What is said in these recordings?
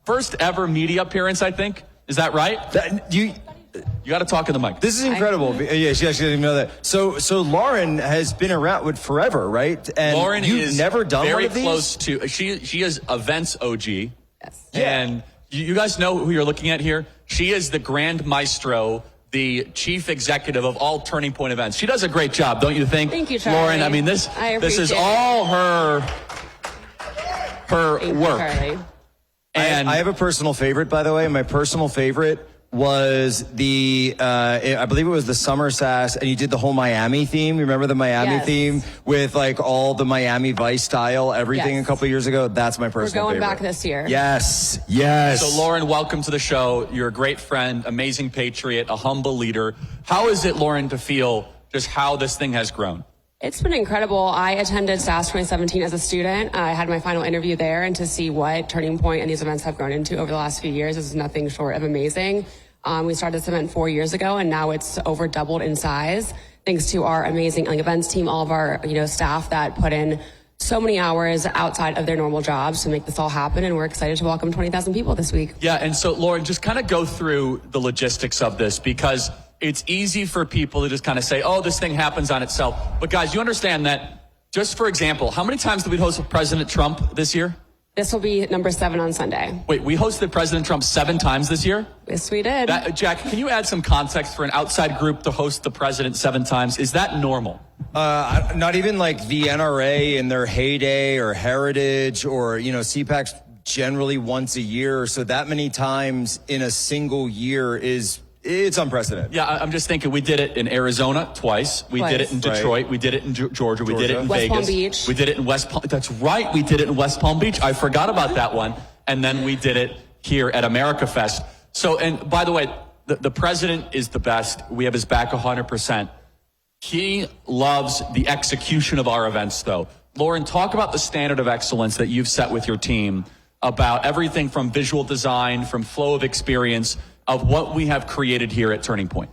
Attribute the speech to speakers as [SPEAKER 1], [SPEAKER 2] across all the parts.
[SPEAKER 1] first ever media appearance, I think. Is that right? You got to talk in the mic.
[SPEAKER 2] This is incredible. Yeah, she actually didn't know that. So Lauren has been around with forever, right? And
[SPEAKER 1] Lauren
[SPEAKER 2] you've
[SPEAKER 1] is
[SPEAKER 2] never done
[SPEAKER 1] very
[SPEAKER 2] one of these?
[SPEAKER 1] close to. She is events OG.
[SPEAKER 3] Yes.
[SPEAKER 1] And you guys know who you're looking at here. She is the grand maestro, the chief executive of all Turning Point events. She does a great job, don't you think?
[SPEAKER 3] Thank you, Charlie.
[SPEAKER 1] Lauren, I mean, this is all her
[SPEAKER 3] Thank you,
[SPEAKER 1] work.
[SPEAKER 3] Charlie.
[SPEAKER 1] And
[SPEAKER 2] I have a personal favorite, by the way. My personal favorite was I believe it was the Summer Sass, and you did the whole Miami theme. You remember the Miami theme with like all the Miami Vice style, everything a couple of years ago? That's my personal
[SPEAKER 3] We're going
[SPEAKER 2] favorite.
[SPEAKER 3] back this year.
[SPEAKER 2] Yes.
[SPEAKER 1] So Lauren, welcome to the show. You're a great friend, amazing patriot, a humble leader. How is it, Lauren, to feel just how this thing has grown?
[SPEAKER 3] It's been incredible. I attended SAS 2017 as a student. I had my final interview there, and to see what Turning Point and these events have grown into over the last few years is nothing short of amazing. We started this event 4 years ago, and now it's over doubled in size, thanks to our amazing events team, all of our staff that put in so many hours outside of their normal jobs to make this all happen, and we're excited to welcome 20,000 people this week.
[SPEAKER 1] Yeah, and so Lauren, just kind of go through the logistics of this, because it's easy for people to just kind of say, oh, this thing happens on itself. But guys, you understand that, just for example, how many times did we host President Trump this year?
[SPEAKER 3] This will be number 7 on Sunday.
[SPEAKER 1] Wait, we hosted President Trump 7 times this year?
[SPEAKER 3] Yes, we did.
[SPEAKER 1] Jack, can you add some context for an outside group to host the president 7 times? Is that normal?
[SPEAKER 2] Not even like the NRA in their heyday or Heritage or, CPAC's generally once a year. So that many times in a single year it's unprecedented.
[SPEAKER 1] Yeah, I'm just thinking we did it in Arizona twice. We did it in Detroit. Right. We did it in Georgia. We did it in
[SPEAKER 3] West
[SPEAKER 1] Vegas.
[SPEAKER 3] Palm Beach.
[SPEAKER 1] We did it in West Palm. That's right. We did it in West Palm Beach. I forgot about that one. And then we did it here at America Fest. So, and by the way, the president is the best. We have his back 100%. He loves the execution of our events, though. Lauren, talk about the standard of excellence that you've set with your team about everything from visual design, from flow of experience, of what we have created here at Turning Point.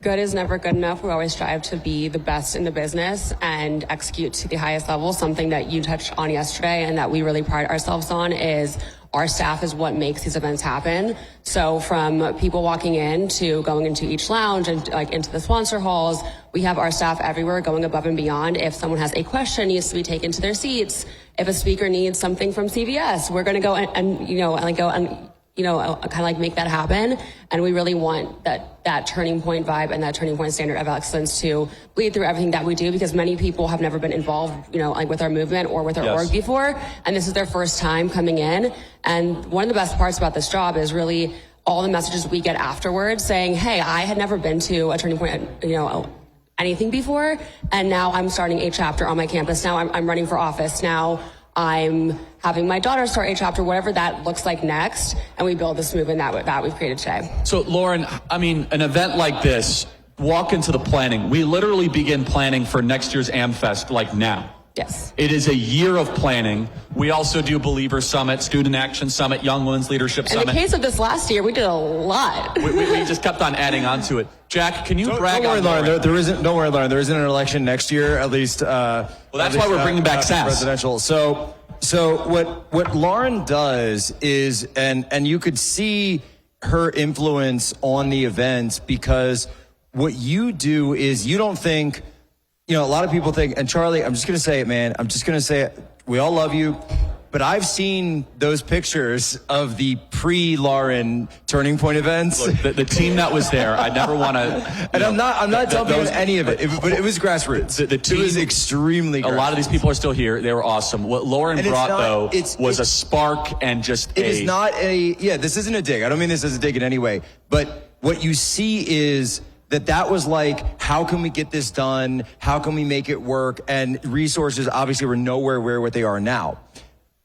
[SPEAKER 3] Good is never good enough. We always strive to be the best in the business and execute to the highest level. Something that you touched on yesterday and that we really pride ourselves on is our staff is what makes these events happen. So from people walking in to going into each lounge and into the sponsor halls, we have our staff everywhere going above and beyond. If someone has a question, needs to be taken to their seats. If a speaker needs something from CVS, we're going to go and make that happen. And we really want that Turning Point vibe and that Turning Point standard of excellence to bleed through everything that we do, because many people have never been involved, with our movement or with our org before. And this is their first time coming in. And one of the best parts about this job is really all the messages we get afterwards saying, hey, I had never been to a Turning Point, anything before. And now I'm starting a chapter on my campus. Now I'm running for office. Now I'm having my daughter start a chapter, whatever that looks like next, and we build this movement that we've created today.
[SPEAKER 1] So, Lauren, I mean, an event like this, walk into the planning. We literally begin planning for next year's AmFest like now.
[SPEAKER 3] Yes.
[SPEAKER 1] It is a year of planning. We also do Believer Summit, Student Action Summit, Young Women's Leadership Summit.
[SPEAKER 3] In the case of this last year, we did a lot.
[SPEAKER 1] We just kept on adding on to it. Jack, can you brag
[SPEAKER 2] don't worry,
[SPEAKER 1] on
[SPEAKER 2] Lauren. Don't worry, Lauren. There isn't an election next year, at least.
[SPEAKER 1] Well, that's why we're bringing back SAS.
[SPEAKER 2] Presidential. So what Lauren does is, and you could see her influence on the events, because what you do is you don't think, a lot of people think, and Charlie, I'm just going to say it, man. I'm just going to say it. We all love you. But I've seen those pictures of the pre-Lauren Turning Point events.
[SPEAKER 1] Look, the team that was there, I never want to.
[SPEAKER 2] And I'm not telling any of it, but it was grassroots.
[SPEAKER 1] The team,
[SPEAKER 2] it was extremely grassroots.
[SPEAKER 1] A lot of these people are still here. They were awesome. What Lauren brought, was a spark and just
[SPEAKER 2] It is not this isn't a dig. I don't mean this as a dig in any way. But what you see is that was like, how can we get this done? How can we make it work? And resources obviously were nowhere near what they are now.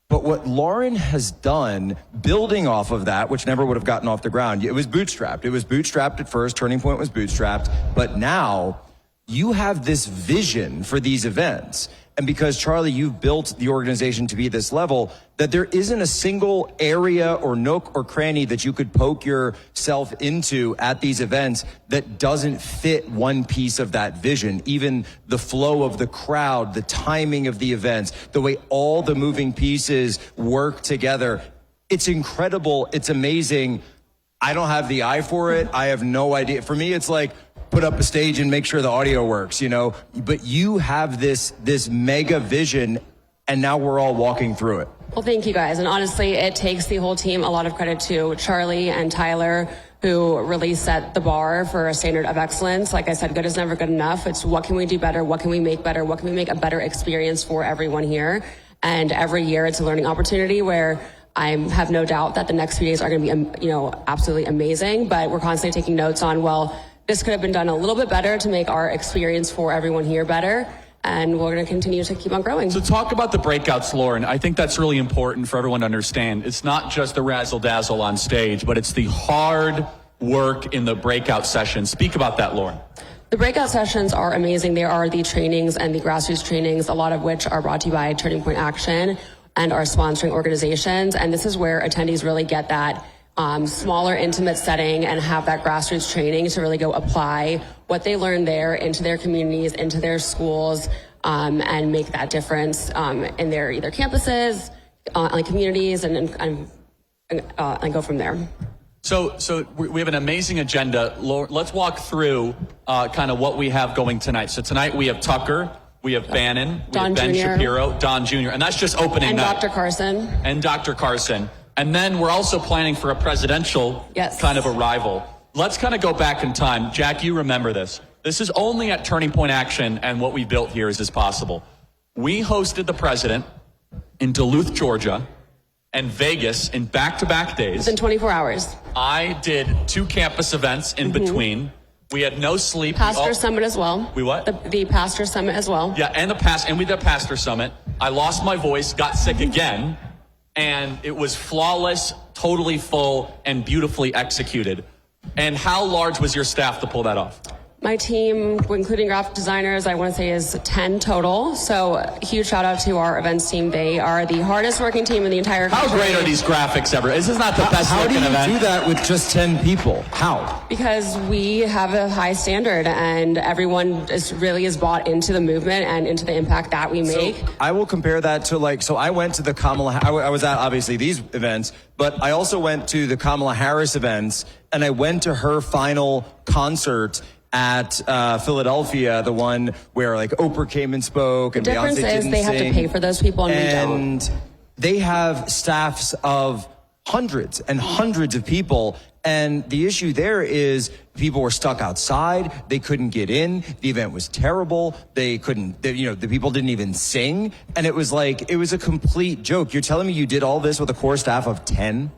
[SPEAKER 2] But what Lauren has done, building off of that, which never would have gotten off the ground, it was bootstrapped. It was bootstrapped at first. Turning Point was bootstrapped. But now you have this vision for these events. And because, Charlie, you've built the organization to be this level, that there isn't a single area or nook or cranny that you could poke yourself into at these events that doesn't fit one piece of that vision. Even the flow of the crowd, the timing of the events, the way all the moving pieces work together. it's incredible. It's amazing. I don't have the eye for it. I have no idea. For me, it's like, put up a stage and make sure the audio works, you know? But you have this mega vision, and now we're all walking through it.
[SPEAKER 3] Well, thank you guys. And honestly, it takes the whole team. A lot of credit to Charlie and Tyler, who really set the bar for a standard of excellence. Like I said, good is never good enough. It's what can we do better? What can we make better? What can we make a better experience for everyone here? And every year it's a learning opportunity where I have no doubt that the next few days are going to be, absolutely amazing. But we're constantly taking notes on, well, this could have been done a little bit better to make our experience for everyone here better. And we're going to continue to keep on growing.
[SPEAKER 1] So talk about the breakouts, Lauren. I think that's really important for everyone to understand. It's not just the razzle-dazzle on stage, but it's the hard work in the breakout sessions. Speak about that, Lauren.
[SPEAKER 3] The breakout sessions are amazing. They are the trainings and the grassroots trainings, a lot of which are brought to you by Turning Point Action and our sponsoring organizations. And this is where attendees really get that smaller, intimate setting and have that grassroots training to really go apply what they learn there into their communities, into their schools, and make that difference in their either campuses, like communities, and go from there.
[SPEAKER 1] So we have an amazing agenda. Let's walk through kind of what we have going tonight. So tonight we have Tucker, we have Bannon, we have Ben Shapiro, Don Jr., and that's just opening night.
[SPEAKER 3] And Dr. Carson.
[SPEAKER 1] And then we're also planning for a presidential kind of arrival. Let's kind of go back in time. Jack, you remember this. This is only at Turning Point Action, and what we built here is this possible. We hosted the president in Duluth, Georgia, and Vegas in back-to-back days.
[SPEAKER 3] Within 24 hours.
[SPEAKER 1] I did 2 campus events in between. We had no sleep.
[SPEAKER 3] Pastor Summit as well.
[SPEAKER 1] We what?
[SPEAKER 3] The Pastor Summit as well.
[SPEAKER 1] Yeah, and we did a Pastor Summit. I lost my voice, got sick again. And it was flawless, totally full, and beautifully executed. And how large was your staff to pull that off?
[SPEAKER 3] My team, including graphic designers, I want to say is 10 total. So huge shout out to our events team. They are the hardest working team in the entire country.
[SPEAKER 1] How great are these graphics ever? This is not the best looking event.
[SPEAKER 2] How do you do that with just 10 people? How?
[SPEAKER 3] Because we have a high standard and everyone is bought into the movement and into the impact that we make.
[SPEAKER 2] So I will compare that to so I went to the Kamala, I was at obviously these events, but I also went to the Kamala Harris events, and I went to her final concert at Philadelphia, the one where Oprah came and spoke and Beyonce didn't sing.
[SPEAKER 3] The difference is they have to pay for those people and we don't.
[SPEAKER 2] They have staffs of hundreds and hundreds of people. And the issue there is people were stuck outside. They couldn't get in. The event was terrible. The people didn't even sing. And it was a complete joke. You're telling me you did all this with a core staff of 10?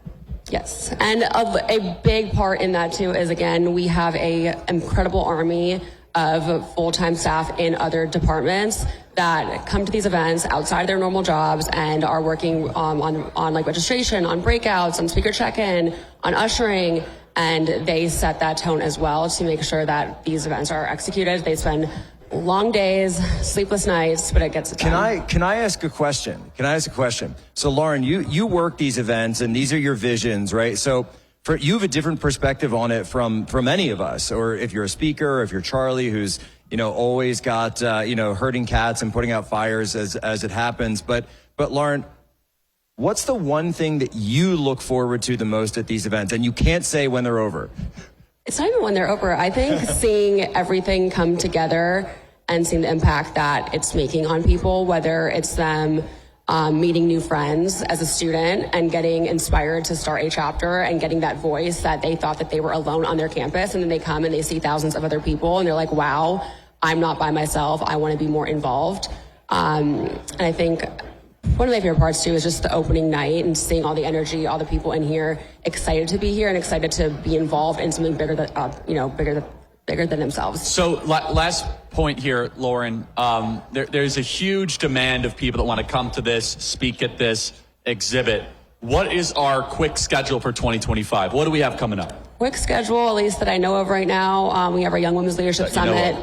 [SPEAKER 3] Yes, and a big part in that too is, again, we have a incredible army of full-time staff in other departments that come to these events outside their normal jobs and are working on registration, on breakouts, on speaker check-in, on ushering, and they set that tone as well to make sure that these events are executed. They spend long days, sleepless nights, but it gets it done.
[SPEAKER 2] Can I ask a question? So Lauren, you work these events and these are your visions, right? So you have a different perspective on it from any of us, or if you're a speaker, or if you're Charlie, who's, always got, herding cats and putting out fires as it happens. But Lauren, what's the one thing that you look forward to the most at these events? And you can't say when they're over.
[SPEAKER 3] It's not even when they're over. I think seeing everything come together and seeing the impact that it's making on people, whether it's them meeting new friends as a student and getting inspired to start a chapter and getting that voice that they thought that they were alone on their campus, and then they come and they see thousands of other people and they're like, wow, I'm not by myself. I want to be more involved. And I think one of my favorite parts too is just the opening night and seeing all the energy, all the people in here excited to be here and excited to be involved in something bigger than bigger than themselves.
[SPEAKER 1] So last point here, Lauren, there's a huge demand of people that want to come to this, speak at this, exhibit. What is our quick schedule for 2025? What do we have coming up?
[SPEAKER 3] Quick schedule, at least that I know of right now. We have our Young Women's Leadership Summit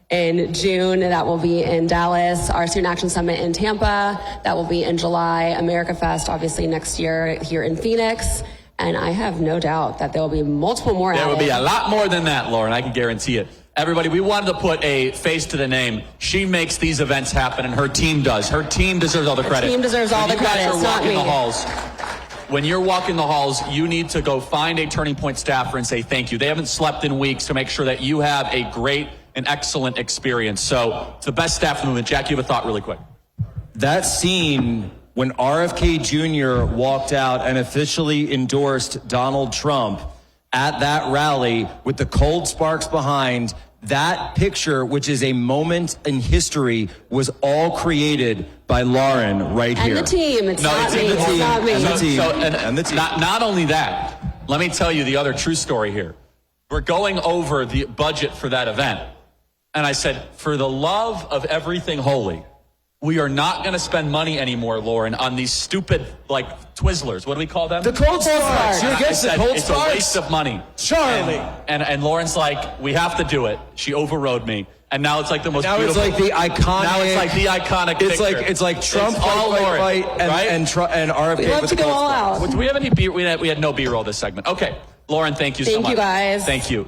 [SPEAKER 3] in June. That will be in Dallas. Our Student Action Summit in Tampa. That will be in July. America Fest, obviously, next year here in Phoenix. And I have no doubt that there will be multiple more.
[SPEAKER 1] There will be a lot more than that, Lauren. I can guarantee it. Everybody, we wanted to put a face to the name. She makes these events happen, and her team does. Her team deserves all the credit.
[SPEAKER 3] Her team deserves all the credit.
[SPEAKER 1] You guys are walking the halls. when you're walking the halls, you need to go find a Turning Point staffer and say thank you. They haven't slept in weeks to make sure that you have a great and excellent experience. So it's the best staff in the movement. Jack, you have a thought really quick.
[SPEAKER 2] That scene when RFK Jr. walked out and officially endorsed Donald Trump at that rally with the cold sparks behind, that picture, which is a moment in history, was all created by Lauren right here.
[SPEAKER 3] And the team. It's not me. It's not me.
[SPEAKER 2] And the team.
[SPEAKER 1] And the team. Not only that, let me tell you the other true story here. We're going over the budget for that event. And I said, for the love of everything holy, we are not going to spend money anymore, Lauren, on these stupid, like, Twizzlers. What do we call them?
[SPEAKER 2] The cold sparks. You're against the cold
[SPEAKER 1] it's
[SPEAKER 2] sparks?
[SPEAKER 1] a waste of money.
[SPEAKER 2] Charlie.
[SPEAKER 1] And Lauren's like, we have to do it. She overrode me. And now it's like the most beautiful.
[SPEAKER 2] Now it's like the iconic.
[SPEAKER 1] Now it's like the iconic picture.
[SPEAKER 2] It's like Trump
[SPEAKER 1] it's all Lauren,
[SPEAKER 2] fight,
[SPEAKER 1] right?
[SPEAKER 2] and RFK.
[SPEAKER 3] We love to go all out.
[SPEAKER 1] Do we have any B? We had no B-roll this segment. Okay. Lauren, thank you so much.
[SPEAKER 3] Thank you, guys.
[SPEAKER 1] Thank you.